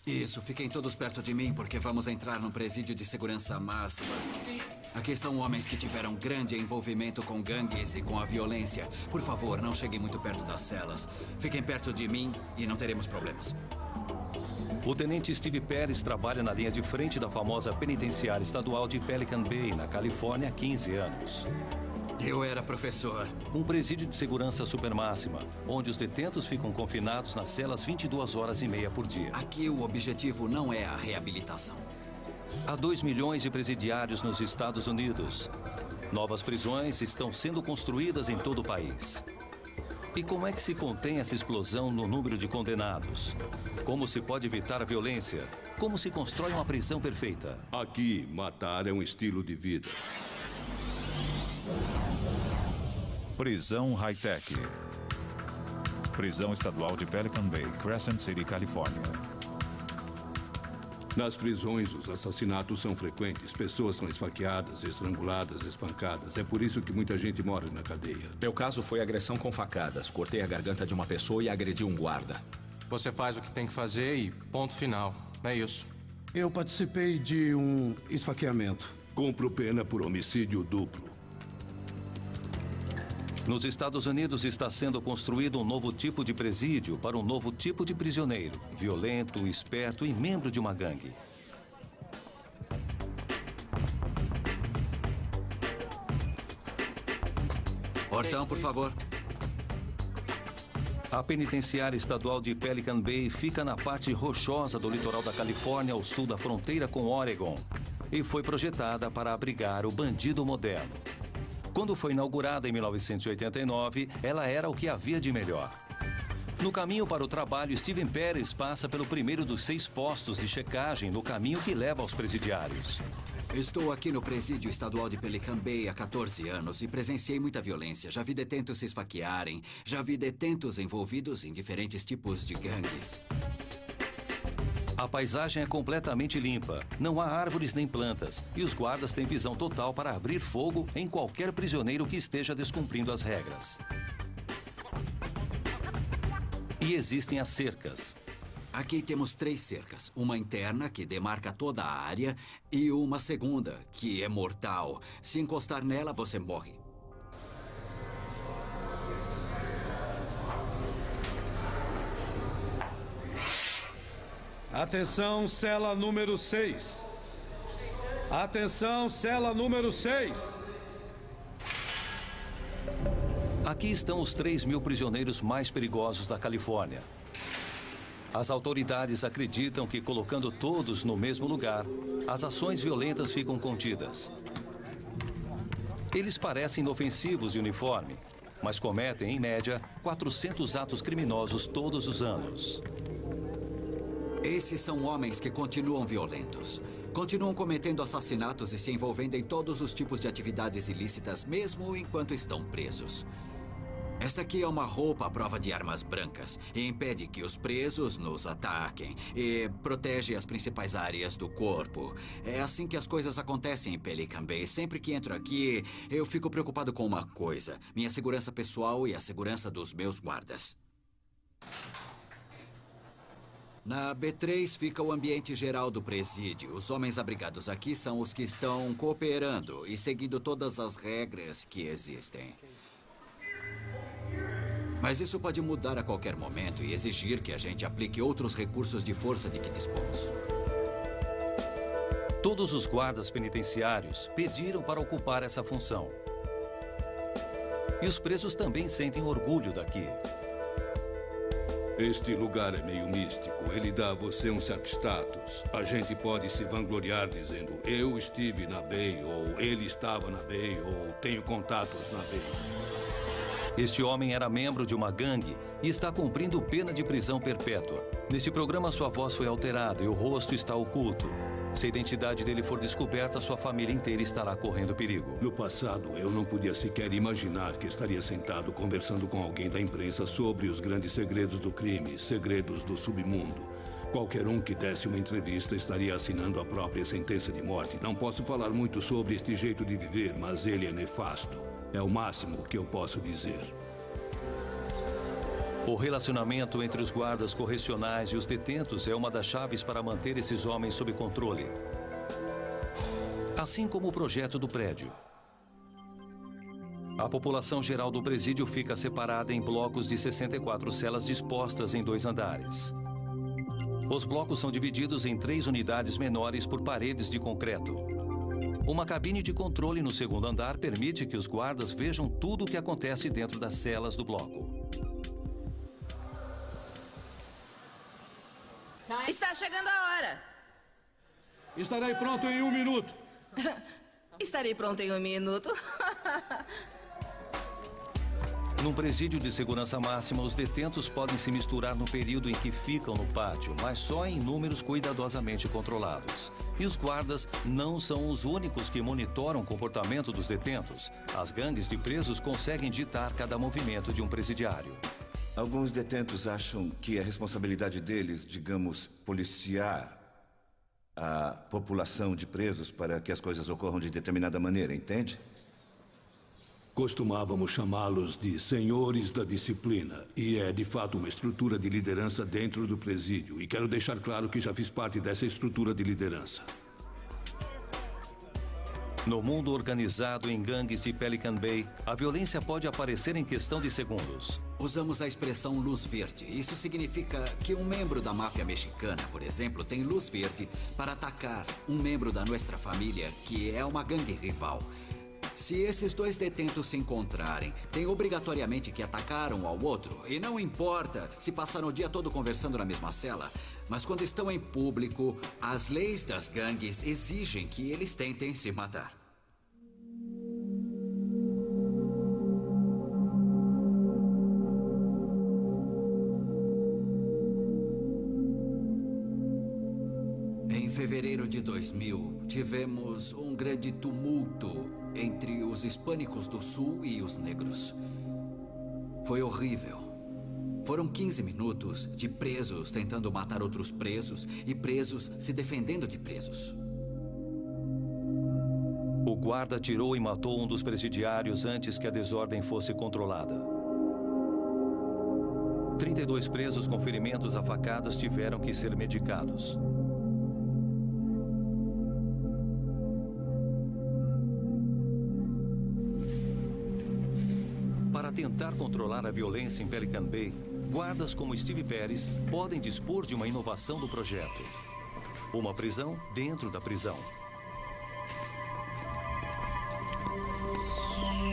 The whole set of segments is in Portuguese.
Isso, fiquem todos perto de mim, porque vamos entrar num presídio de segurança máxima. Aqui estão homens que tiveram grande envolvimento com gangues e com a violência. Por favor, não cheguem muito perto das celas. Fiquem perto de mim e não teremos problemas. O tenente Steve Pérez trabalha na linha de frente da famosa penitenciária estadual de Pelican Bay, na Califórnia, há 15 anos. Eu era professor. Um presídio de segurança supermáxima, onde os detentos ficam confinados nas celas 22 horas e meia por dia. Aqui o objetivo não é a reabilitação. Há 2 milhões de presidiários nos Estados Unidos. Novas prisões estão sendo construídas em todo o país. E como é que se contém essa explosão no número de condenados? Como se pode evitar a violência? Como se constrói uma prisão perfeita? Aqui, matar é um estilo de vida. Prisão High-Tech. Prisão Estadual de Pelican Bay, Crescent City, Califórnia. Nas prisões, os assassinatos são frequentes. Pessoas são esfaqueadas, estranguladas, espancadas. É por isso que muita gente morre na cadeia. Meu caso foi agressão com facadas. Cortei a garganta de uma pessoa e agredi um guarda. Você faz o que tem que fazer e ponto final. É isso. Eu participei de um esfaqueamento. Cumpro pena por homicídio duplo. Nos Estados Unidos está sendo construído um novo tipo de presídio para um novo tipo de prisioneiro, violento, esperto e membro de uma gangue. Portão, por favor. A penitenciária estadual de Pelican Bay fica na parte rochosa do litoral da Califórnia, ao sul da fronteira com Oregon, e foi projetada para abrigar o bandido moderno. Quando foi inaugurada em 1989, ela era o que havia de melhor. No caminho para o trabalho, Steven Pérez passa pelo primeiro dos 6 postos de checagem no caminho que leva aos presidiários. Estou aqui no presídio estadual de Pelican Bay há 14 anos e presenciei muita violência. Já vi detentos se esfaquearem, já vi detentos envolvidos em diferentes tipos de gangues. A paisagem é completamente limpa, não há árvores nem plantas, e os guardas têm visão total para abrir fogo em qualquer prisioneiro que esteja descumprindo as regras. E existem as cercas. Aqui temos 3 cercas. Uma interna, que demarca toda a área, e uma segunda, que é mortal. Se encostar nela, você morre. Atenção, cela número 6. Atenção, cela número 6. Aqui estão os 3.000 prisioneiros mais perigosos da Califórnia. As autoridades acreditam que, colocando todos no mesmo lugar, as ações violentas ficam contidas. Eles parecem inofensivos e uniforme, mas cometem, em média, 400 atos criminosos todos os anos. Esses são homens que continuam violentos. Continuam cometendo assassinatos e se envolvendo em todos os tipos de atividades ilícitas, mesmo enquanto estão presos. Esta aqui é uma roupa à prova de armas brancas e impede que os presos nos ataquem e protege as principais áreas do corpo. É assim que as coisas acontecem em Pelican Bay. Sempre que entro aqui, eu fico preocupado com uma coisa: minha segurança pessoal e a segurança dos meus guardas. Na B3 fica o ambiente geral do presídio. Os homens abrigados aqui são os que estão cooperando e seguindo todas as regras que existem. Mas isso pode mudar a qualquer momento e exigir que a gente aplique outros recursos de força de que dispomos. Todos os guardas penitenciários pediram para ocupar essa função. E os presos também sentem orgulho daqui. Este lugar é meio místico. Ele dá a você um certo status. A gente pode se vangloriar dizendo: eu estive na Bay, ou ele estava na Bay, ou tenho contatos na Bay. Este homem era membro de uma gangue e está cumprindo pena de prisão perpétua. Neste programa, sua voz foi alterada e o rosto está oculto. Se a identidade dele for descoberta, sua família inteira estará correndo perigo. No passado, eu não podia sequer imaginar que estaria sentado conversando com alguém da imprensa sobre os grandes segredos do crime, segredos do submundo. Qualquer um que desse uma entrevista estaria assinando a própria sentença de morte. Não posso falar muito sobre este jeito de viver, mas ele é nefasto. É o máximo que eu posso dizer. O relacionamento entre os guardas correcionais e os detentos é uma das chaves para manter esses homens sob controle. Assim como o projeto do prédio. A população geral do presídio fica separada em blocos de 64 celas dispostas em 2 andares. Os blocos são divididos em 3 unidades menores por paredes de concreto. Uma cabine de controle no 2º andar permite que os guardas vejam tudo o que acontece dentro das celas do bloco. Está chegando a hora. Estarei pronto em 1 minuto. Estarei pronto em 1 minuto. Num presídio de segurança máxima, os detentos podem se misturar no período em que ficam no pátio, mas só em números cuidadosamente controlados. E os guardas não são os únicos que monitoram o comportamento dos detentos. As gangues de presos conseguem ditar cada movimento de um presidiário. Alguns detentos acham que é responsabilidade deles, digamos, policiar a população de presos para que as coisas ocorram de determinada maneira, entende? Costumávamos chamá-los de senhores da disciplina. E é, de fato, uma estrutura de liderança dentro do presídio. E quero deixar claro que já fiz parte dessa estrutura de liderança. No mundo organizado em gangues de Pelican Bay, a violência pode aparecer em questão de segundos. Usamos a expressão luz verde. Isso significa que um membro da máfia mexicana, por exemplo, tem luz verde para atacar um membro da nossa família, que é uma gangue rival. Se esses 2 detentos se encontrarem, tem obrigatoriamente que atacar um ao outro. E não importa se passaram o dia todo conversando na mesma cela. Mas quando estão em público, as leis das gangues exigem que eles tentem se matar. Em fevereiro de 2000, tivemos um grande tumulto entre os hispânicos do Sul e os negros. Foi horrível. Foram 15 minutos de presos tentando matar outros presos e presos se defendendo de presos. O guarda atirou e matou um dos presidiários antes que a desordem fosse controlada. 32 presos com ferimentos a facadas tiveram que ser medicados. Para tentar controlar a violência em Pelican Bay, guardas como Steve Perez podem dispor de uma inovação do projeto. Uma prisão dentro da prisão.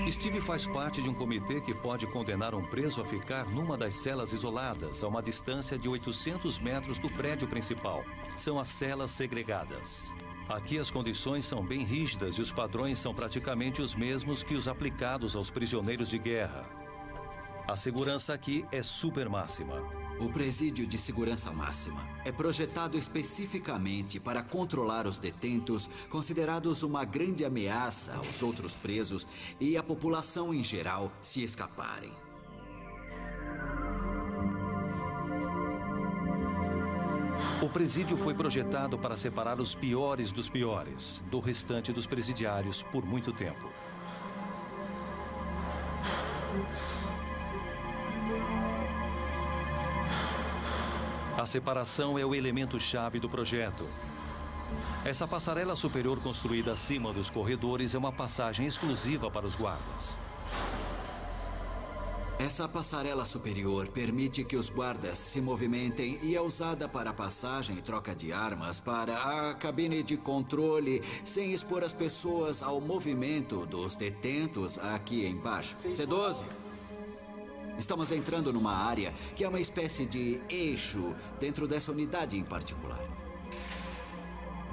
Steve faz parte de um comitê que pode condenar um preso a ficar numa das celas isoladas, a uma distância de 800 metros do prédio principal. São as celas segregadas. Aqui as condições são bem rígidas e os padrões são praticamente os mesmos que os aplicados aos prisioneiros de guerra. A segurança aqui é super máxima. O presídio de segurança máxima é projetado especificamente para controlar os detentos considerados uma grande ameaça aos outros presos e à população em geral se escaparem. O presídio foi projetado para separar os piores dos piores do restante dos presidiários por muito tempo. A separação é o elemento-chave do projeto. Essa passarela superior construída acima dos corredores é uma passagem exclusiva para os guardas. Essa passarela superior permite que os guardas se movimentem e é usada para passagem e troca de armas para a cabine de controle, sem expor as pessoas ao movimento dos detentos aqui embaixo. C12. Estamos entrando numa área que é uma espécie de eixo dentro dessa unidade em particular.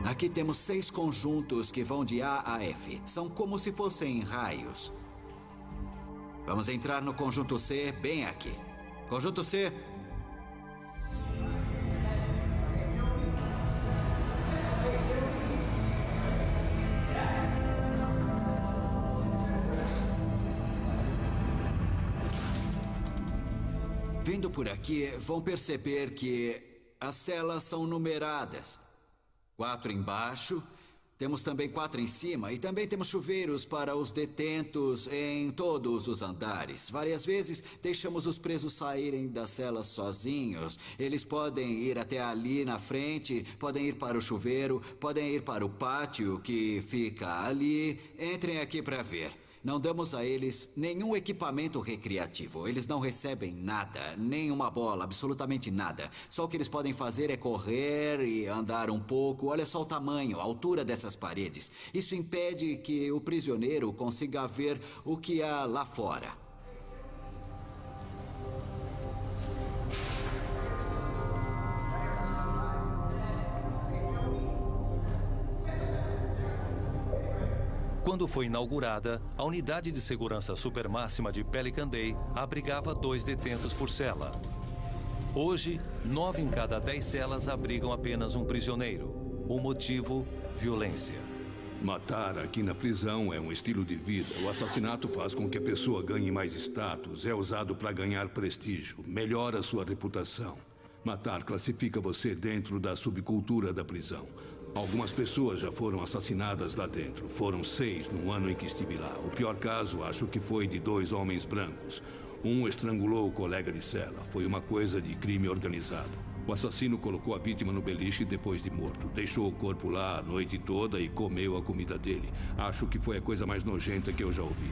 Aqui temos 6 conjuntos que vão de A a F. São como se fossem raios. Vamos entrar no conjunto C bem aqui. Conjunto C. Vindo por aqui, vão perceber que as celas são numeradas. 4 embaixo, Temos também 4 em cima e também temos chuveiros para os detentos em todos os andares. Várias vezes deixamos os presos saírem das celas sozinhos. Eles podem ir até ali na frente, podem ir para o chuveiro, podem ir para o pátio que fica ali. Entrem aqui para ver. Não damos a eles nenhum equipamento recreativo. Eles não recebem nada, nem uma bola, absolutamente nada. Só o que eles podem fazer é correr e andar um pouco. Olha só o tamanho, a altura dessas paredes. Isso impede que o prisioneiro consiga ver o que há lá fora. Quando foi inaugurada, a unidade de segurança supermáxima de Pelican Bay abrigava 2 detentos por cela. Hoje, 9 em cada 10 celas abrigam apenas um prisioneiro. O motivo, violência. Matar aqui na prisão é um estilo de vida. O assassinato faz com que a pessoa ganhe mais status, é usado para ganhar prestígio, melhora sua reputação. Matar classifica você dentro da subcultura da prisão. Algumas pessoas já foram assassinadas lá dentro. Foram 6 no ano em que estive lá. O pior caso, acho que foi de 2 homens brancos. Um estrangulou o colega de cela. Foi uma coisa de crime organizado. O assassino colocou a vítima no beliche depois de morto. Deixou o corpo lá a noite toda e comeu a comida dele. Acho que foi a coisa mais nojenta que eu já ouvi.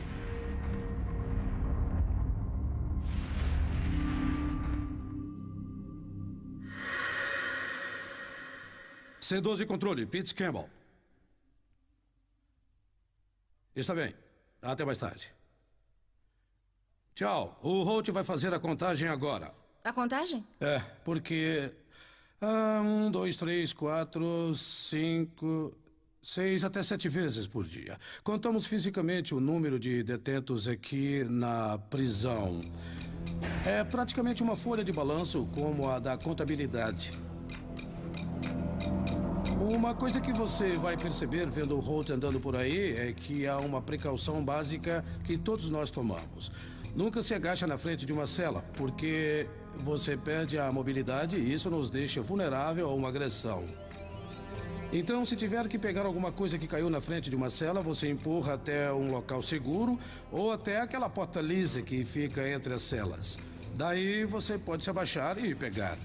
C12 controle, Pete Campbell. Está bem. Até mais tarde. Tchau. O Holt vai fazer a contagem agora. A contagem? É, porque... 1, 2, 3, 4, 5, 6 até 7 vezes por dia. Contamos fisicamente o número de detentos aqui na prisão. É praticamente uma folha de balanço como a da contabilidade. Uma coisa que você vai perceber vendo o Holt andando por aí é que há uma precaução básica que todos nós tomamos. Nunca se agacha na frente de uma cela, porque você perde a mobilidade e isso nos deixa vulnerável a uma agressão. Então, se tiver que pegar alguma coisa que caiu na frente de uma cela, você empurra até um local seguro ou até aquela porta lisa que fica entre as celas. Daí você pode se abaixar e pegar.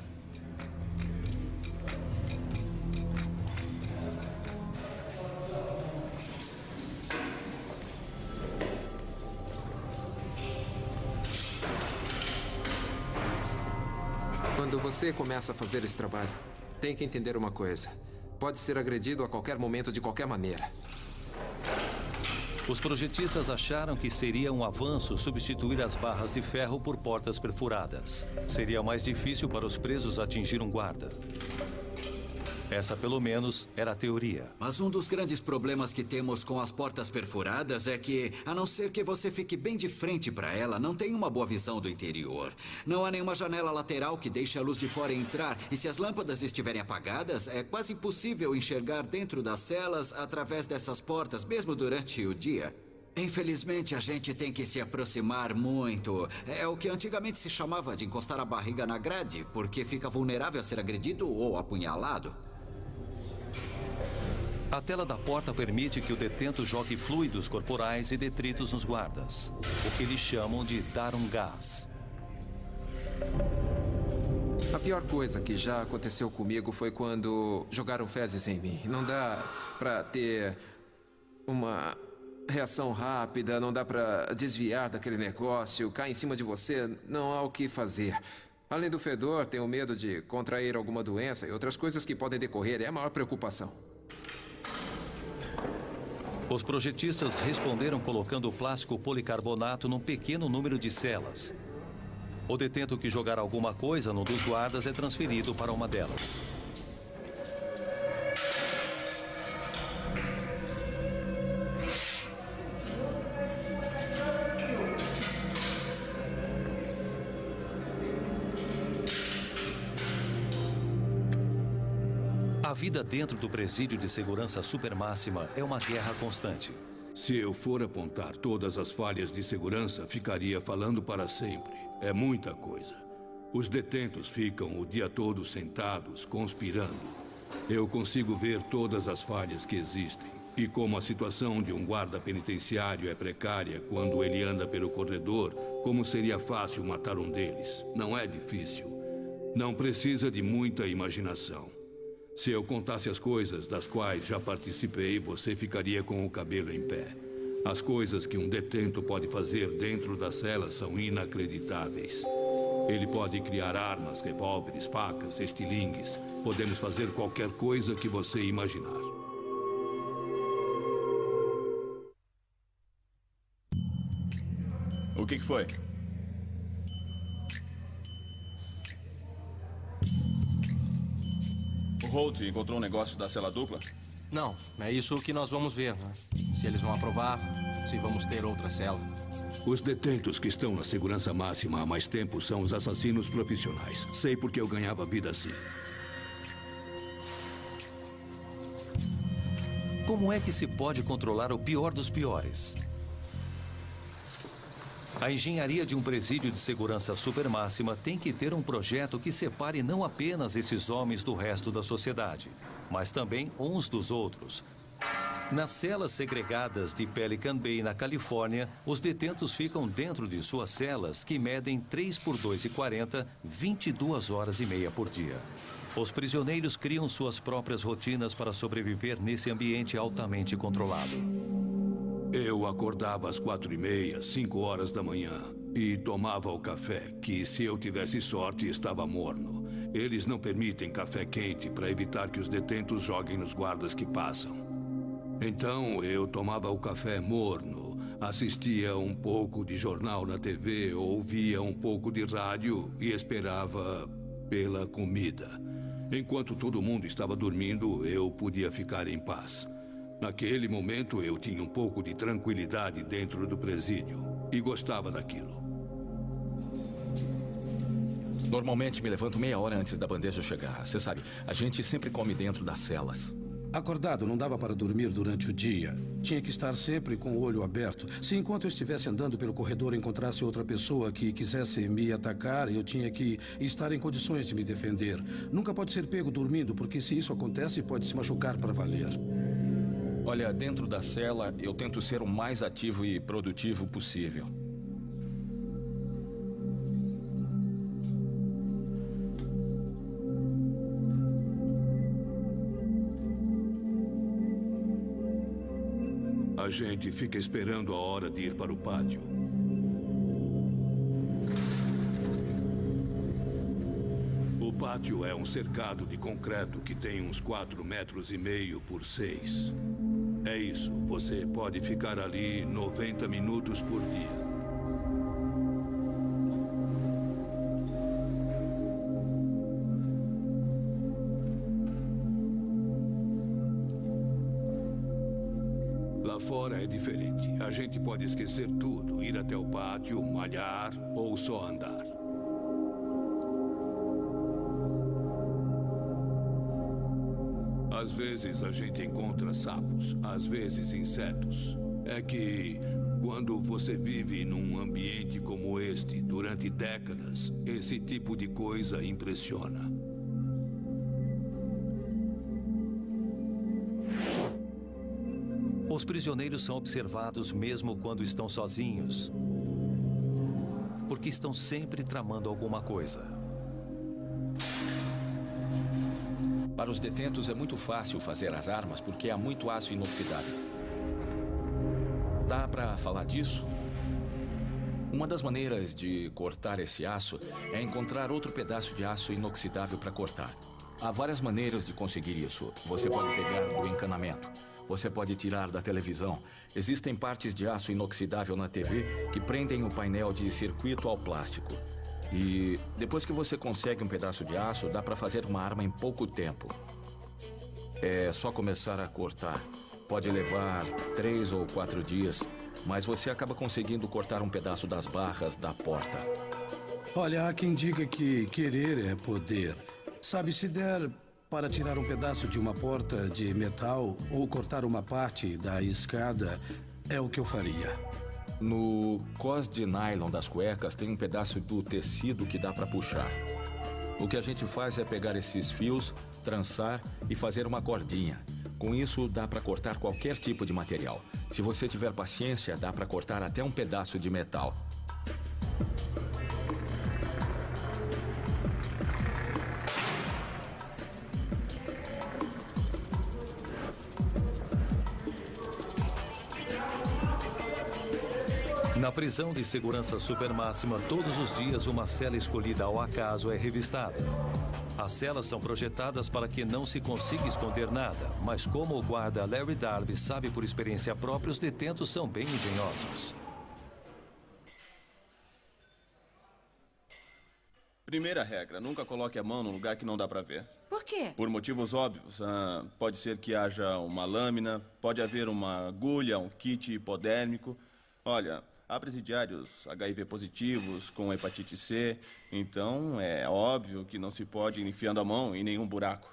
Quando você começa a fazer esse trabalho, tem que entender uma coisa. Pode ser agredido a qualquer momento, de qualquer maneira. Os projetistas acharam que seria um avanço substituir as barras de ferro por portas perfuradas. Seria mais difícil para os presos atingir um guarda. Essa, pelo menos, era a teoria. Mas um dos grandes problemas que temos com as portas perfuradas é que, a não ser que você fique bem de frente para ela, não tem uma boa visão do interior. Não há nenhuma janela lateral que deixe a luz de fora entrar. E se as lâmpadas estiverem apagadas, é quase impossível enxergar dentro das celas através dessas portas, mesmo durante o dia. Infelizmente, a gente tem que se aproximar muito. É o que antigamente se chamava de encostar a barriga na grade, porque fica vulnerável a ser agredido ou apunhalado. A tela da porta permite que o detento jogue fluidos corporais e detritos nos guardas, o que eles chamam de dar um gás. A pior coisa que já aconteceu comigo foi quando jogaram fezes em mim. Não dá pra ter uma reação rápida, não dá pra desviar daquele negócio, cai em cima de você, não há o que fazer. Além do fedor, tenho medo de contrair alguma doença e outras coisas que podem decorrer, é a maior preocupação. Os projetistas responderam colocando o plástico policarbonato num pequeno número de celas. O detento que jogar alguma coisa num dos guardas é transferido para uma delas. A vida dentro do presídio de segurança supermáxima é uma guerra constante. Se eu for apontar todas as falhas de segurança, ficaria falando para sempre. É muita coisa. Os detentos ficam o dia todo sentados, conspirando. Eu consigo ver todas as falhas que existem. E como a situação de um guarda penitenciário é precária quando ele anda pelo corredor, como seria fácil matar um deles? Não é difícil. Não precisa de muita imaginação. Se eu contasse as coisas das quais já participei, você ficaria com o cabelo em pé. As coisas que um detento pode fazer dentro da cela são inacreditáveis. Ele pode criar armas, revólveres, facas, estilingues. Podemos fazer qualquer coisa que você imaginar. O que foi? O Holt encontrou um negócio da cela dupla? Não, é isso que nós vamos ver, né? Se eles vão aprovar, se vamos ter outra cela. Os detentos que estão na segurança máxima há mais tempo são os assassinos profissionais. Sei porque eu ganhava vida assim. Como é que se pode controlar o pior dos piores? A engenharia de um presídio de segurança supermáxima tem que ter um projeto que separe não apenas esses homens do resto da sociedade, mas também uns dos outros. Nas celas segregadas de Pelican Bay, na Califórnia, os detentos ficam dentro de suas celas, que medem 3 por 2,40, 22 horas e meia por dia. Os prisioneiros criam suas próprias rotinas para sobreviver nesse ambiente altamente controlado. Eu acordava às 4h30, 5 horas da manhã, e tomava o café, que se eu tivesse sorte estava morno. Eles não permitem café quente para evitar que os detentos joguem nos guardas que passam. Então eu tomava o café morno, assistia um pouco de jornal na TV, ouvia um pouco de rádio e esperava pela comida. Enquanto todo mundo estava dormindo, eu podia ficar em paz. Naquele momento, eu tinha um pouco de tranquilidade dentro do presídio e gostava daquilo. Normalmente me levanto meia hora antes da bandeja chegar. Você sabe, a gente sempre come dentro das celas. Acordado, não dava para dormir durante o dia. Tinha que estar sempre com o olho aberto. Se enquanto eu estivesse andando pelo corredor encontrasse outra pessoa que quisesse me atacar, eu tinha que estar em condições de me defender. Nunca pode ser pego dormindo, porque se isso acontece, pode se machucar para valer. Olha, dentro da cela, eu tento ser o mais ativo e produtivo possível. A gente fica esperando a hora de ir para o pátio. O pátio é um cercado de concreto que tem uns 4,5 metros por 6. É isso, você pode ficar ali 90 minutos por dia. Lá fora é diferente. A gente pode esquecer tudo, ir até o pátio, malhar ou só andar. Às vezes a gente encontra sapos, às vezes insetos. É que quando você vive num ambiente como este durante décadas, esse tipo de coisa impressiona. Os prisioneiros são observados mesmo quando estão sozinhos, porque estão sempre tramando alguma coisa. Para os detentos é muito fácil fazer as armas porque há muito aço inoxidável. Dá para falar disso? Uma das maneiras de cortar esse aço é encontrar outro pedaço de aço inoxidável para cortar. Há várias maneiras de conseguir isso. Você pode pegar do encanamento. Você pode tirar da televisão. Existem partes de aço inoxidável na TV que prendem o painel de circuito ao plástico. E depois que você consegue um pedaço de aço, dá para fazer uma arma em pouco tempo. É só começar a cortar. Pode levar 3 ou 4 dias, mas você acaba conseguindo cortar um pedaço das barras da porta. Olha, há quem diga que querer é poder. Sabe, se der para tirar um pedaço de uma porta de metal ou cortar uma parte da escada, é o que eu faria. No cós de nylon das cuecas tem um pedaço do tecido que dá para puxar. O que a gente faz é pegar esses fios, trançar e fazer uma cordinha. Com isso, dá para cortar qualquer tipo de material. Se você tiver paciência, dá para cortar até um pedaço de metal. Na prisão de segurança supermáxima, todos os dias uma cela escolhida ao acaso é revistada. As celas são projetadas para que não se consiga esconder nada, mas como o guarda Larry Darby sabe por experiência própria, os detentos são bem engenhosos. Primeira regra, nunca coloque a mão num lugar que não dá pra ver. Por quê? Por motivos óbvios. Pode ser que haja uma lâmina, pode haver uma agulha, um kit hipodérmico. Olha, há presidiários HIV positivos com hepatite C, então é óbvio que não se pode ir enfiando a mão em nenhum buraco.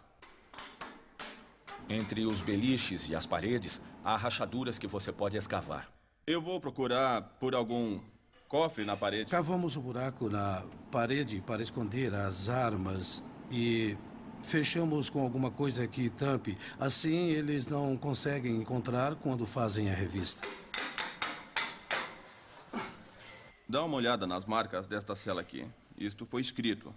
Entre os beliches e as paredes, há rachaduras que você pode escavar. Eu vou procurar por algum cofre na parede. Cavamos um buraco na parede para esconder as armas e fechamos com alguma coisa que tampe. Assim, eles não conseguem encontrar quando fazem a revista. Dá uma olhada nas marcas desta cela aqui. Isto foi escrito.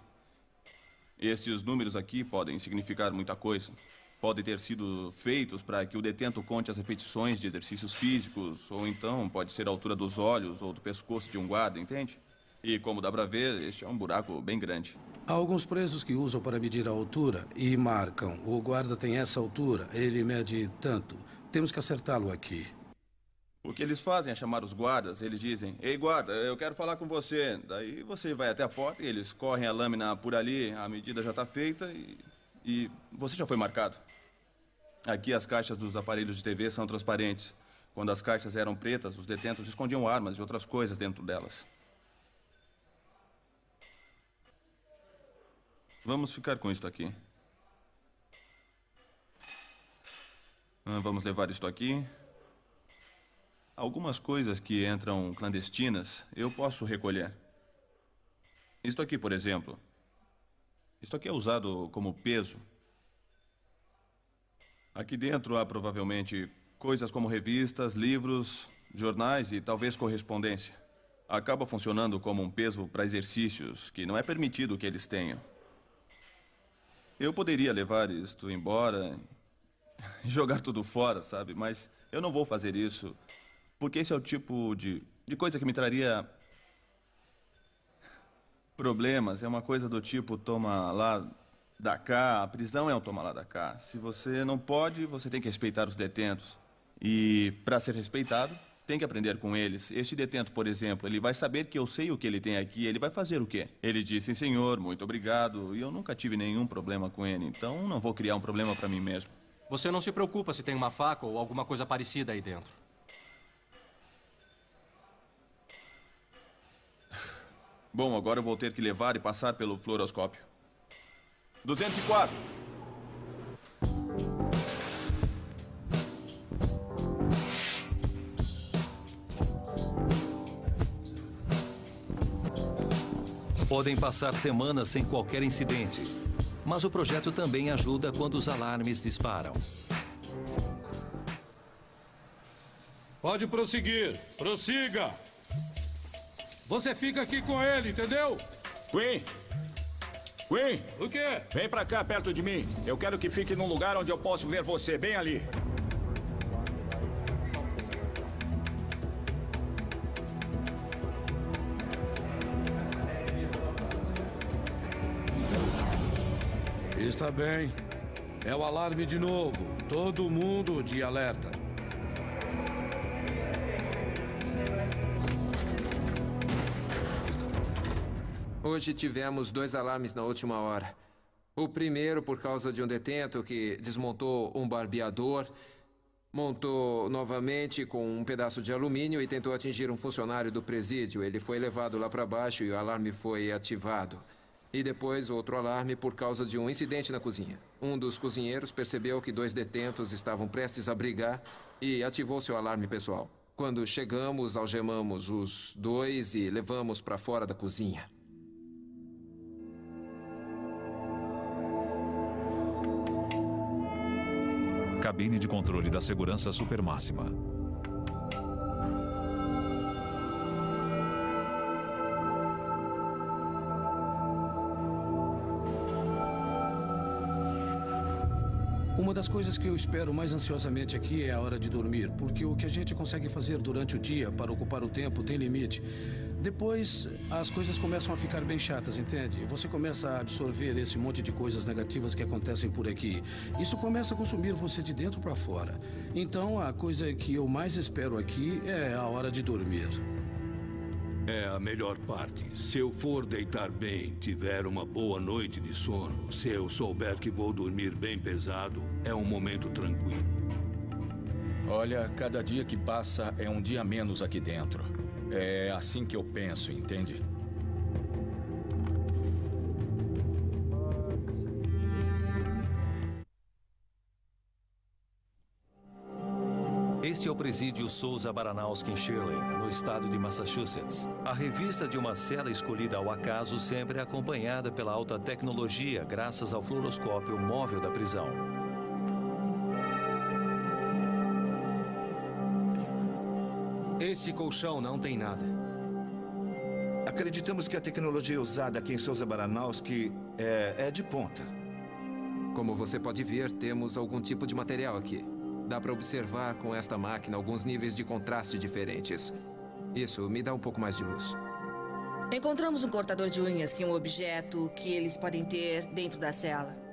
Estes números aqui podem significar muita coisa. Podem ter sido feitos para que o detento conte as repetições de exercícios físicos, ou então pode ser a altura dos olhos ou do pescoço de um guarda, entende? E como dá para ver, este é um buraco bem grande. Há alguns presos que usam para medir a altura e marcam. O guarda tem essa altura, ele mede tanto. Temos que acertá-lo aqui. O que eles fazem é chamar os guardas. Eles dizem: "Ei, guarda, eu quero falar com você." Daí você vai até a porta e eles correm a lâmina por ali. A medida já está feita e você já foi marcado. Aqui as caixas dos aparelhos de TV são transparentes. Quando as caixas eram pretas, os detentos escondiam armas e outras coisas dentro delas. Vamos ficar com isto aqui. Vamos levar isto aqui. Algumas coisas que entram clandestinas, eu posso recolher. Isto aqui, por exemplo. Isto aqui é usado como peso. Aqui dentro há provavelmente coisas como revistas, livros, jornais e talvez correspondência. Acaba funcionando como um peso para exercícios que não é permitido que eles tenham. Eu poderia levar isto embora e jogar tudo fora, sabe? Mas eu não vou fazer isso. Porque esse é o tipo de coisa que me traria problemas. É uma coisa do tipo toma lá da cá. A prisão é um toma lá da cá. Se você não pode, você tem que respeitar os detentos. E para ser respeitado, tem que aprender com eles. Este detento, por exemplo, ele vai saber que eu sei o que ele tem aqui. Ele vai fazer o quê? Ele diz: "Sim, senhor, muito obrigado." E eu nunca tive nenhum problema com ele. Então não vou criar um problema para mim mesmo. Você não se preocupa se tem uma faca ou alguma coisa parecida aí dentro. Bom, agora eu vou ter que levar e passar pelo fluoroscópio. 204. Podem passar semanas sem qualquer incidente, mas o projeto também ajuda quando os alarmes disparam. Pode prosseguir. Prossiga. Você fica aqui com ele, entendeu? Queen! Queen! O quê? Vem pra cá, perto de mim. Eu quero que fique num lugar onde eu posso ver você, bem ali. Está bem. É o alarme de novo. Todo mundo de alerta. Hoje tivemos 2 alarmes na última hora. O primeiro por causa de um detento que desmontou um barbeador, montou novamente com um pedaço de alumínio e tentou atingir um funcionário do presídio. Ele foi levado lá para baixo e o alarme foi ativado. E depois outro alarme por causa de um incidente na cozinha. Um dos cozinheiros percebeu que 2 detentos estavam prestes a brigar e ativou seu alarme pessoal. Quando chegamos, algemamos os 2 e levamos para fora da cozinha. Cabine de controle da segurança supermáxima. Uma das coisas que eu espero mais ansiosamente aqui é a hora de dormir, porque o que a gente consegue fazer durante o dia para ocupar o tempo tem limite. Depois, as coisas começam a ficar bem chatas, entende? Você começa a absorver esse monte de coisas negativas que acontecem por aqui. Isso começa a consumir você de dentro para fora. Então, a coisa que eu mais espero aqui é a hora de dormir. É a melhor parte. Se eu for deitar bem, tiver uma boa noite de sono, se eu souber que vou dormir bem pesado, é um momento tranquilo. Olha, cada dia que passa é um dia a menos aqui dentro. É assim que eu penso, entende? Este é o presídio Souza Baranowski em Shirley, no estado de Massachusetts. A revista de uma cela escolhida ao acaso sempre é acompanhada pela alta tecnologia, graças ao fluoroscópio móvel da prisão. Esse colchão não tem nada. Acreditamos que a tecnologia usada aqui em Souza Baranowski é de ponta. Como você pode ver, temos algum tipo de material aqui. Dá para observar com esta máquina alguns níveis de contraste diferentes. Isso me dá um pouco mais de luz. Encontramos um cortador de unhas, que é um objeto que eles podem ter dentro da cela.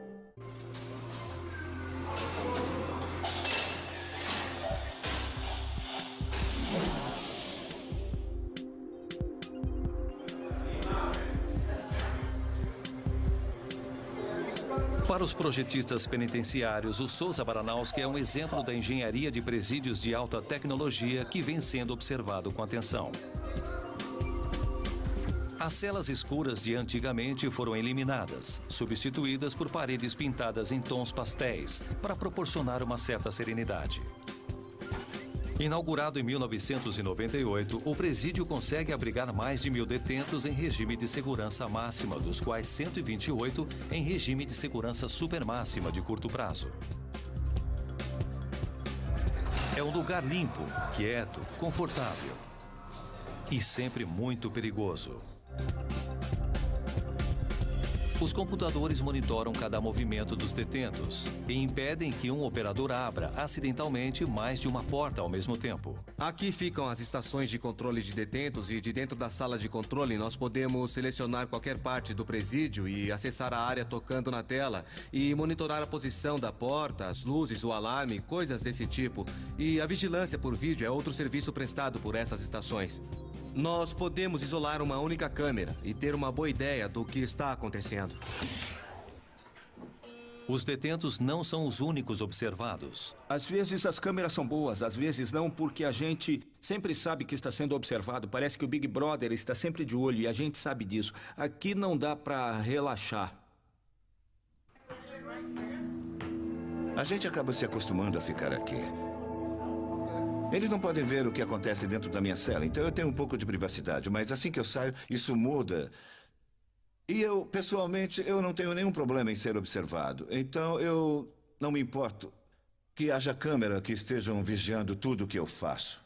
Para os projetistas penitenciários, o Souza Baranowski é um exemplo da engenharia de presídios de alta tecnologia que vem sendo observado com atenção. As celas escuras de antigamente foram eliminadas, substituídas por paredes pintadas em tons pastéis, para proporcionar uma certa serenidade. Inaugurado em 1998, o presídio consegue abrigar mais de 1.000 detentos em regime de segurança máxima, dos quais 128 em regime de segurança supermáxima de curto prazo. É um lugar limpo, quieto, confortável e sempre muito perigoso. Os computadores monitoram cada movimento dos detentos e impedem que um operador abra acidentalmente mais de uma porta ao mesmo tempo. Aqui ficam as estações de controle de detentos e de dentro da sala de controle nós podemos selecionar qualquer parte do presídio e acessar a área tocando na tela e monitorar a posição da porta, as luzes, o alarme, coisas desse tipo. E a vigilância por vídeo é outro serviço prestado por essas estações. Nós podemos isolar uma única câmera e ter uma boa ideia do que está acontecendo. Os detentos não são os únicos observados. Às vezes as câmeras são boas, às vezes não, porque a gente sempre sabe que está sendo observado. Parece que o Big Brother está sempre de olho e a gente sabe disso. Aqui não dá para relaxar. A gente acaba se acostumando a ficar aqui. Eles não podem ver o que acontece dentro da minha cela, então eu tenho um pouco de privacidade, mas assim que eu saio, isso muda. E eu, pessoalmente, eu não tenho nenhum problema em ser observado. Então eu não me importo que haja câmera que estejam vigiando tudo o que eu faço.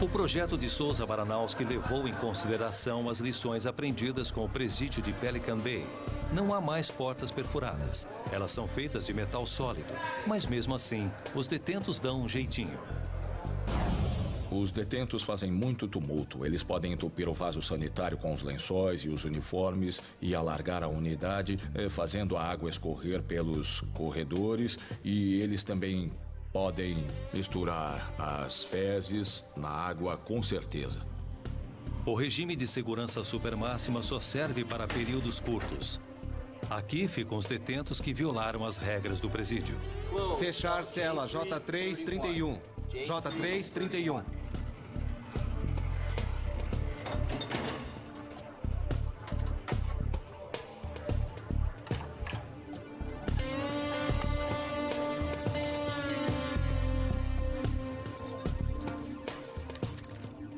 O projeto de Souza Baranowski levou em consideração as lições aprendidas com o presídio de Pelican Bay. Não há mais portas perfuradas. Elas são feitas de metal sólido. Mas mesmo assim, os detentos dão um jeitinho. Os detentos fazem muito tumulto. Eles podem entupir o vaso sanitário com os lençóis e os uniformes e alargar a unidade, fazendo a água escorrer pelos corredores. E eles também podem misturar as fezes na água, com certeza. O regime de segurança supermáxima só serve para períodos curtos. Aqui ficam os detentos que violaram as regras do presídio. Fechar cela J331. J331.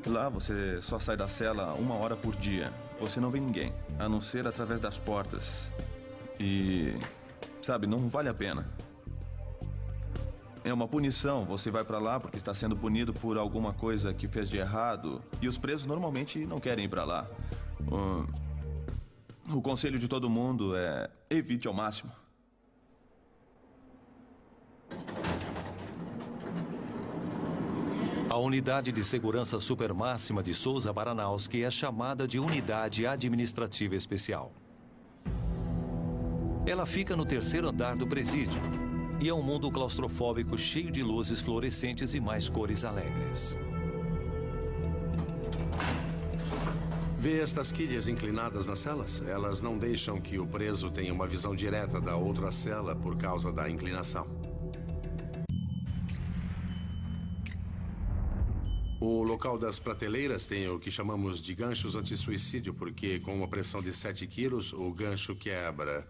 Lá você só sai da cela 1 hora por dia. Você não vê ninguém, a não ser através das portas. E, sabe, não vale a pena. É uma punição. Você vai pra lá porque está sendo punido por alguma coisa que fez de errado. E os presos normalmente não querem ir pra lá. O conselho de todo mundo é: evite ao máximo. A unidade de segurança supermáxima de Souza Baranowski é chamada de Unidade Administrativa Especial. Ela fica no 3º andar do presídio e é um mundo claustrofóbico cheio de luzes fluorescentes e mais cores alegres. Vê estas quilhas inclinadas nas celas? Elas não deixam que o preso tenha uma visão direta da outra cela por causa da inclinação. O local das prateleiras tem o que chamamos de ganchos anti-suicídio, porque com uma pressão de 7 quilos, o gancho quebra.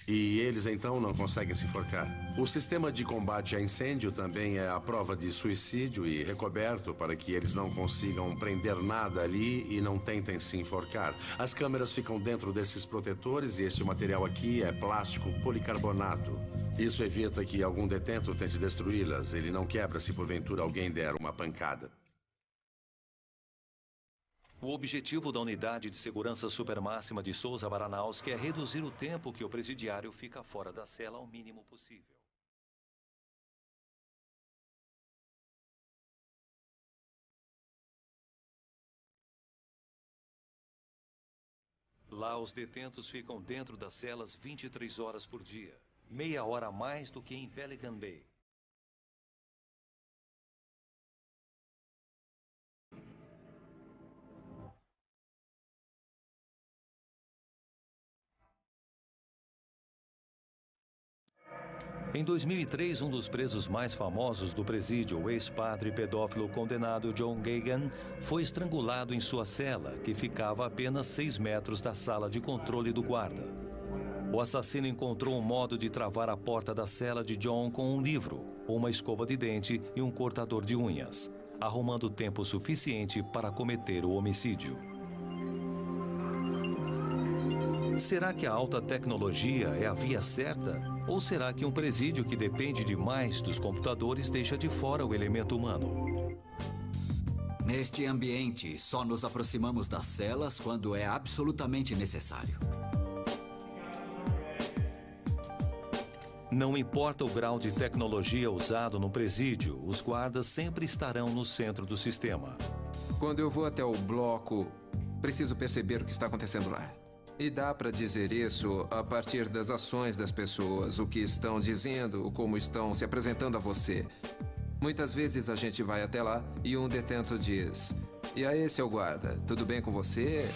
E eles, então, não conseguem se enforcar. O sistema de combate a incêndio também é à prova de suicídio e recoberto para que eles não consigam prender nada ali e não tentem se enforcar. As câmeras ficam dentro desses protetores e esse material aqui é plástico policarbonato. Isso evita que algum detento tente destruí-las. Ele não quebra se porventura alguém der uma pancada. O objetivo da Unidade de Segurança Supermáxima de Souza Baranowski é reduzir o tempo que o presidiário fica fora da cela ao mínimo possível. Lá, os detentos ficam dentro das celas 23 horas por dia, meia hora a mais do que em Pelican Bay. Em 2003, um dos presos mais famosos do presídio, o ex-padre pedófilo condenado John Gagan, foi estrangulado em sua cela, que ficava a apenas 6 metros da sala de controle do guarda. O assassino encontrou um modo de travar a porta da cela de John com um livro, uma escova de dente e um cortador de unhas, arrumando tempo suficiente para cometer o homicídio. Será que a alta tecnologia é a via certa? Ou será que um presídio que depende demais dos computadores deixa de fora o elemento humano? Neste ambiente, só nos aproximamos das celas quando é absolutamente necessário. Não importa o grau de tecnologia usado no presídio, os guardas sempre estarão no centro do sistema. Quando eu vou até o bloco, preciso perceber o que está acontecendo lá. E dá para dizer isso a partir das ações das pessoas, o que estão dizendo, como estão se apresentando a você. Muitas vezes a gente vai até lá e um detento diz: "E aí, seu guarda, tudo bem com você?"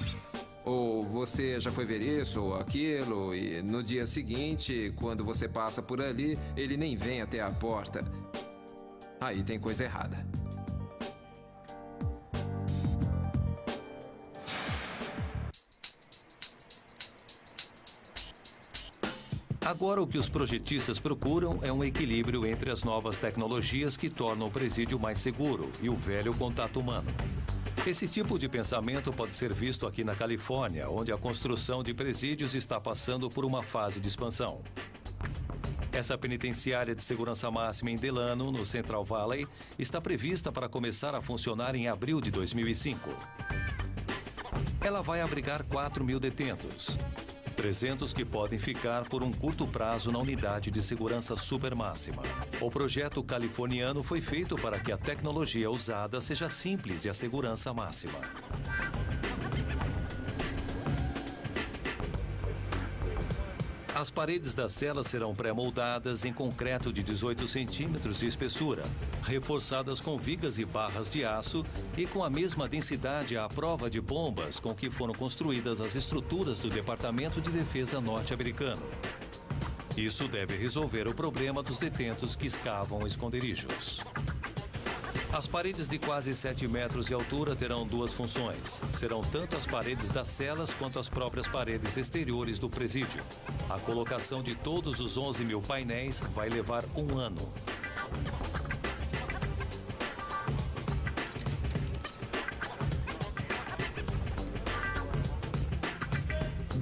Ou "Você já foi ver isso ou aquilo?" E no dia seguinte, quando você passa por ali, ele nem vem até a porta. Aí tem coisa errada. Agora, o que os projetistas procuram é um equilíbrio entre as novas tecnologias que tornam o presídio mais seguro e o velho contato humano. Esse tipo de pensamento pode ser visto aqui na Califórnia, onde a construção de presídios está passando por uma fase de expansão. Essa penitenciária de segurança máxima em Delano, no Central Valley, está prevista para começar a funcionar em abril de 2005. Ela vai abrigar 4.000 detentos. 300 que podem ficar por um curto prazo na unidade de segurança supermáxima. O projeto californiano foi feito para que a tecnologia usada seja simples e a segurança máxima. As paredes das celas serão pré-moldadas em concreto de 18 centímetros de espessura, reforçadas com vigas e barras de aço e com a mesma densidade à prova de bombas com que foram construídas as estruturas do Departamento de Defesa norte-americano. Isso deve resolver o problema dos detentos que escavam esconderijos. As paredes de quase 7 metros de altura terão duas funções. Serão tanto as paredes das celas quanto as próprias paredes exteriores do presídio. A colocação de todos os 11.000 painéis vai levar 1 ano.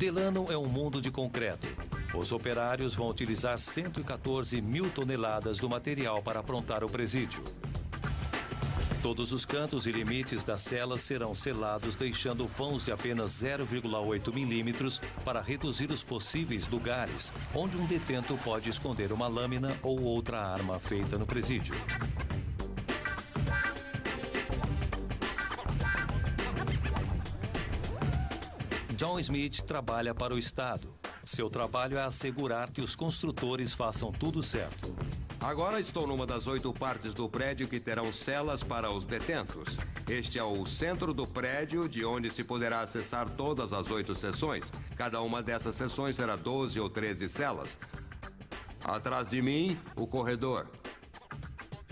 Delano é um mundo de concreto. Os operários vão utilizar 114 mil toneladas do material para aprontar o presídio. Todos os cantos e limites das celas serão selados, deixando vãos de apenas 0,8 milímetros para reduzir os possíveis lugares onde um detento pode esconder uma lâmina ou outra arma feita no presídio. John Smith trabalha para o Estado. Seu trabalho é assegurar que os construtores façam tudo certo. Agora estou numa das 8 partes do prédio que terão celas para os detentos. Este é o centro do prédio, de onde se poderá acessar todas as 8 seções. Cada uma dessas seções terá 12 ou 13 celas. Atrás de mim, o corredor.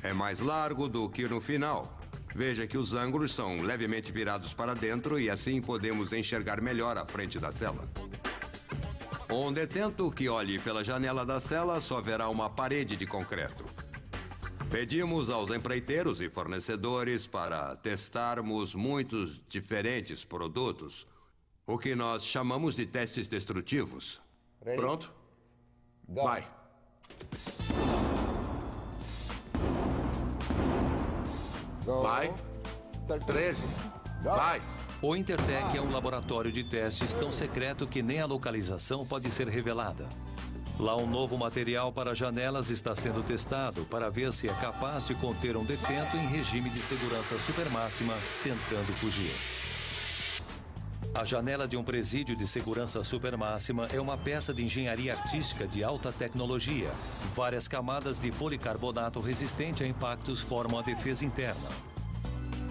É mais largo do que no final. Veja que os ângulos são levemente virados para dentro e assim podemos enxergar melhor a frente da cela. Um detento que olhe pela janela da cela só verá uma parede de concreto. Pedimos aos empreiteiros e fornecedores para testarmos muitos diferentes produtos, o que nós chamamos de testes destrutivos. Pronto? Vai. Vai. 13. Vai. O Intertech é um laboratório de testes tão secreto que nem a localização pode ser revelada. Lá um novo material para janelas está sendo testado para ver se é capaz de conter um detento em regime de segurança supermáxima tentando fugir. A janela de um presídio de segurança supermáxima é uma peça de engenharia artística de alta tecnologia. Várias camadas de policarbonato resistente a impactos formam a defesa interna.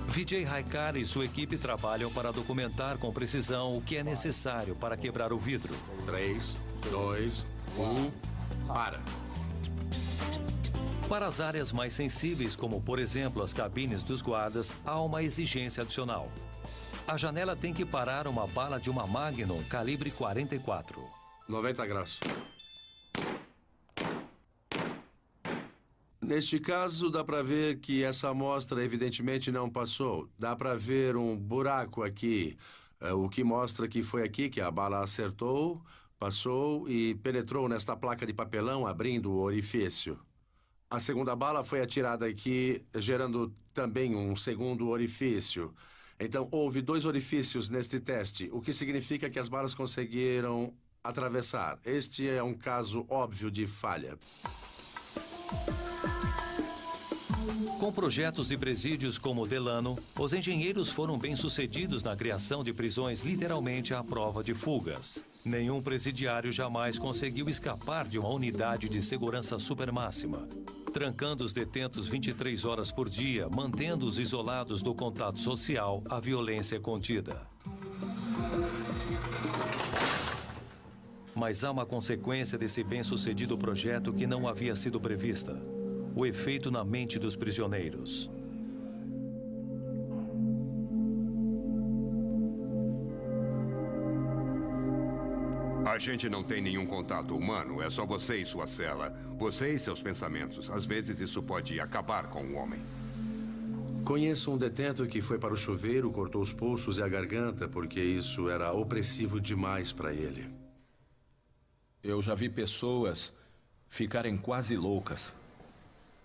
Vijay Raikar e sua equipe trabalham para documentar com precisão o que é necessário para quebrar o vidro. 3, 2, 1, para. Para as áreas mais sensíveis, como por exemplo as cabines dos guardas, há uma exigência adicional. A janela tem que parar uma bala de uma Magnum calibre 44. 90 graus. Neste caso, dá para ver que essa amostra evidentemente não passou. Dá para ver um buraco aqui, o que mostra que foi aqui que a bala acertou, passou e penetrou nesta placa de papelão, abrindo o orifício. A segunda bala foi atirada aqui, gerando também um segundo orifício. Então, houve 2 orifícios neste teste, o que significa que as balas conseguiram atravessar. Este é um caso óbvio de falha. Com projetos de presídios como o Delano, os engenheiros foram bem-sucedidos na criação de prisões literalmente à prova de fugas. Nenhum presidiário jamais conseguiu escapar de uma unidade de segurança supermáxima, trancando os detentos 23 horas por dia, mantendo-os isolados do contato social, a violência contida. Mas há uma consequência desse bem-sucedido projeto que não havia sido prevista. O efeito na mente dos prisioneiros. A gente não tem nenhum contato humano, é só você e sua cela. Você e seus pensamentos. Às vezes isso pode acabar com o homem. Conheço um detento que foi para o chuveiro, cortou os pulsos e a garganta, porque isso era opressivo demais para ele. Eu já vi pessoas ficarem quase loucas.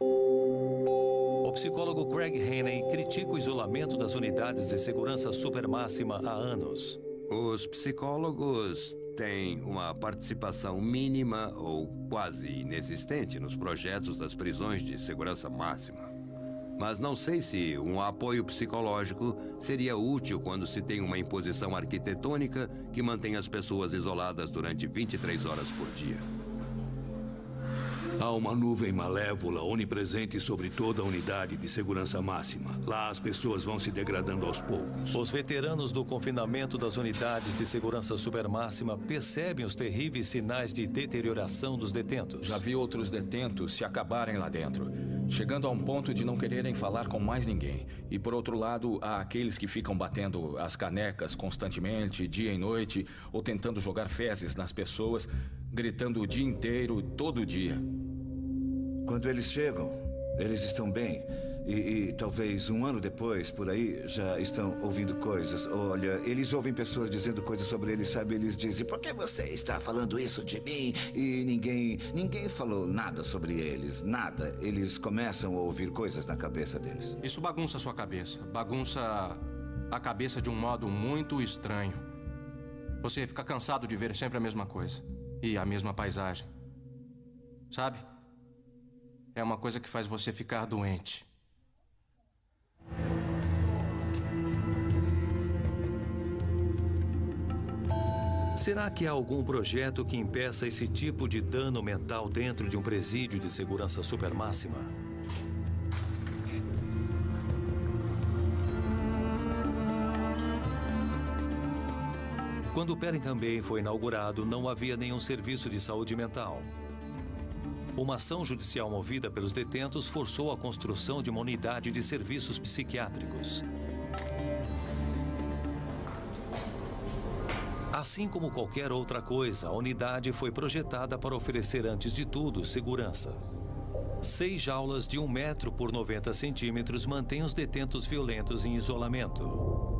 O psicólogo Craig Haney critica o isolamento das unidades de segurança supermáxima há anos. Os psicólogos têm uma participação mínima ou quase inexistente nos projetos das prisões de segurança máxima. Mas não sei se um apoio psicológico seria útil quando se tem uma imposição arquitetônica que mantém as pessoas isoladas durante 23 horas por dia. Há uma nuvem malévola onipresente sobre toda a unidade de segurança máxima. Lá as pessoas vão se degradando aos poucos. Os veteranos do confinamento das unidades de segurança supermáxima percebem os terríveis sinais de deterioração dos detentos. Já vi outros detentos se acabarem lá dentro, chegando a um ponto de não quererem falar com mais ninguém. E por outro lado, há aqueles que ficam batendo as canecas constantemente, dia e noite, ou tentando jogar fezes nas pessoas, gritando o dia inteiro, todo dia. Quando eles chegam, eles estão bem. E talvez um ano depois, por aí, já estão ouvindo coisas. Olha, eles ouvem pessoas dizendo coisas sobre eles, sabe? Eles dizem, por que você está falando isso de mim? E ninguém falou nada sobre eles, nada. Eles começam a ouvir coisas na cabeça deles. Isso bagunça a sua cabeça. Bagunça a cabeça de um modo muito estranho. Você fica cansado de ver sempre a mesma coisa. E a mesma paisagem. Sabe? É uma coisa que faz você ficar doente. Será que há algum projeto que impeça esse tipo de dano mental dentro de um presídio de segurança supermáxima? Quando o Pelican Bay foi inaugurado, não havia nenhum serviço de saúde mental. Uma ação judicial movida pelos detentos forçou a construção de uma unidade de serviços psiquiátricos. Assim como qualquer outra coisa, a unidade foi projetada para oferecer, antes de tudo, segurança. 6 jaulas de 1 metro por 90 centímetros mantêm os detentos violentos em isolamento.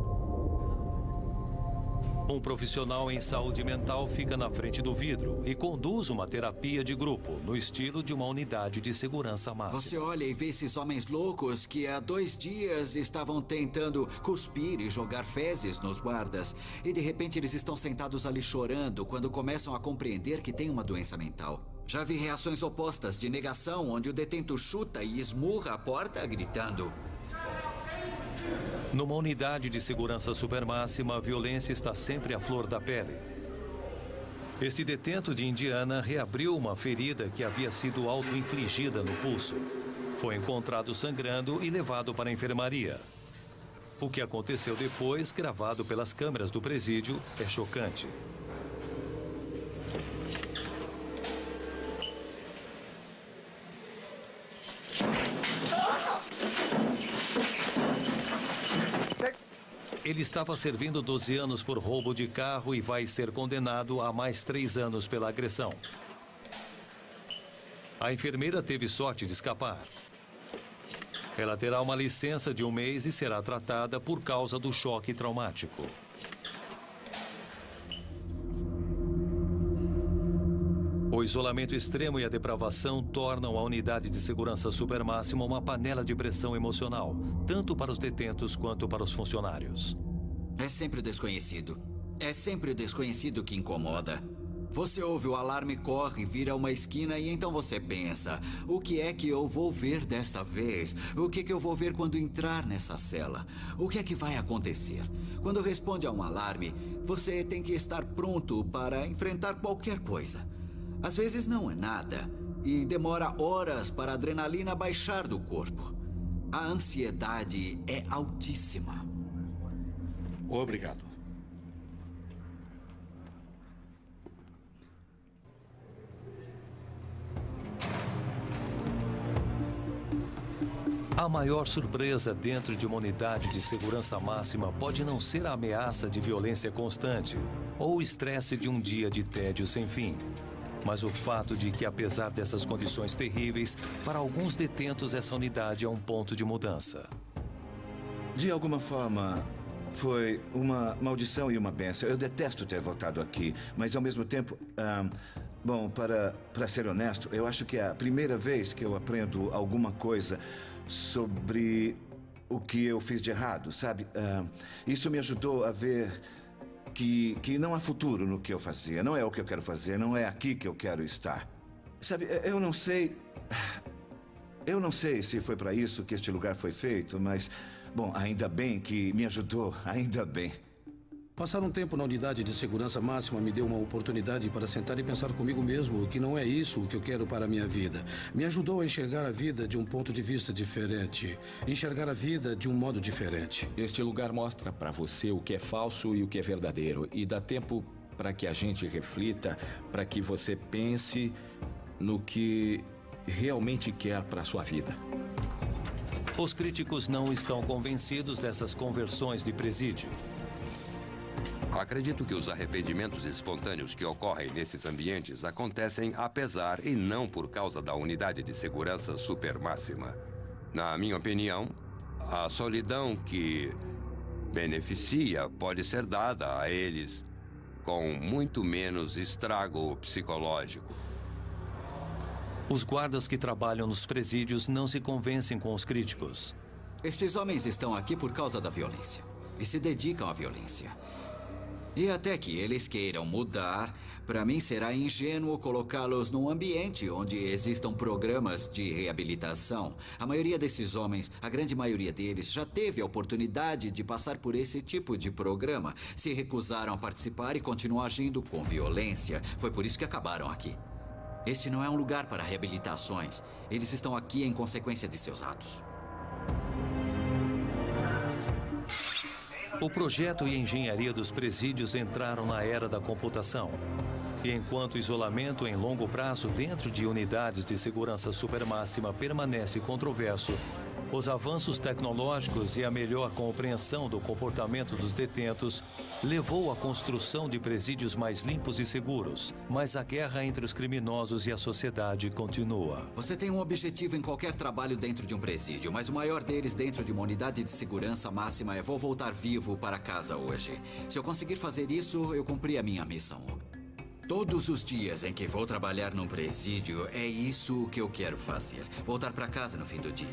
Um profissional em saúde mental fica na frente do vidro e conduz uma terapia de grupo, no estilo de uma unidade de segurança máxima. Você olha e vê esses homens loucos que há 2 dias estavam tentando cuspir e jogar fezes nos guardas. E de repente eles estão sentados ali chorando quando começam a compreender que têm uma doença mental. Já vi reações opostas de negação, onde o detento chuta e esmurra a porta gritando. Numa unidade de segurança supermáxima, a violência está sempre à flor da pele. Este detento de Indiana reabriu uma ferida que havia sido auto-infligida no pulso. Foi encontrado sangrando e levado para a enfermaria. O que aconteceu depois, gravado pelas câmeras do presídio, é chocante. Ele estava servindo 12 anos por roubo de carro e vai ser condenado a mais 3 anos pela agressão. A enfermeira teve sorte de escapar. Ela terá uma licença de 1 mês e será tratada por causa do choque traumático. O isolamento extremo e a depravação tornam a unidade de segurança supermáxima uma panela de pressão emocional, tanto para os detentos quanto para os funcionários. É sempre o desconhecido. É sempre o desconhecido que incomoda. Você ouve o alarme, corre, vira uma esquina e então você pensa: o que é que eu vou ver desta vez? O que é que eu vou ver quando entrar nessa cela? O que é que vai acontecer? Quando responde a um alarme, você tem que estar pronto para enfrentar qualquer coisa. Às vezes não é nada e demora horas para a adrenalina baixar do corpo. A ansiedade é altíssima. Obrigado. A maior surpresa dentro de uma unidade de segurança máxima pode não ser a ameaça de violência constante ou o estresse de um dia de tédio sem fim. Mas o fato de que, apesar dessas condições terríveis, para alguns detentos essa unidade é um ponto de mudança. De alguma forma, foi uma maldição e uma bênção. Eu detesto ter voltado aqui, mas ao mesmo tempo, bom, para ser honesto, eu acho que é a primeira vez que eu aprendo alguma coisa sobre o que eu fiz de errado, sabe? Isso me ajudou a ver que não há futuro no que eu fazia. Não é o que eu quero fazer, não é aqui que eu quero estar. Sabe, eu não sei se foi para isso que este lugar foi feito, mas, bom, ainda bem que me ajudou, ainda bem. Passar um tempo na unidade de segurança máxima me deu uma oportunidade para sentar e pensar comigo mesmo que não é isso o que eu quero para a minha vida. Me ajudou a enxergar a vida de um ponto de vista diferente. Enxergar a vida de um modo diferente. Este lugar mostra para você o que é falso e o que é verdadeiro. E dá tempo para que a gente reflita, para que você pense no que realmente quer para a sua vida. Os críticos não estão convencidos dessas conversões de presídio. Acredito que os arrependimentos espontâneos que ocorrem nesses ambientes acontecem apesar e não por causa da unidade de segurança supermáxima. Na minha opinião, a solidão que beneficia pode ser dada a eles com muito menos estrago psicológico. Os guardas que trabalham nos presídios não se convencem com os críticos. Estes homens estão aqui por causa da violência e se dedicam à violência. E até que eles queiram mudar, para mim será ingênuo colocá-los num ambiente onde existam programas de reabilitação. A maioria desses homens, a grande maioria deles, já teve a oportunidade de passar por esse tipo de programa. Se recusaram a participar e continuam agindo com violência. Foi por isso que acabaram aqui. Este não é um lugar para reabilitações. Eles estão aqui em consequência de seus atos. O projeto e a engenharia dos presídios entraram na era da computação. E enquanto o isolamento em longo prazo dentro de unidades de segurança supermáxima permanece controverso, os avanços tecnológicos e a melhor compreensão do comportamento dos detentos levou à construção de presídios mais limpos e seguros. Mas a guerra entre os criminosos e a sociedade continua. Você tem um objetivo em qualquer trabalho dentro de um presídio, mas o maior deles dentro de uma unidade de segurança máxima é: vou voltar vivo para casa hoje. Se eu conseguir fazer isso, eu cumpri a minha missão. Todos os dias em que vou trabalhar num presídio, é isso que eu quero fazer. Voltar para casa no fim do dia.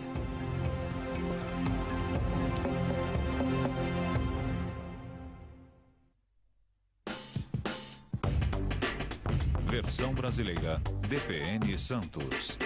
Versão brasileira, DPN Santos.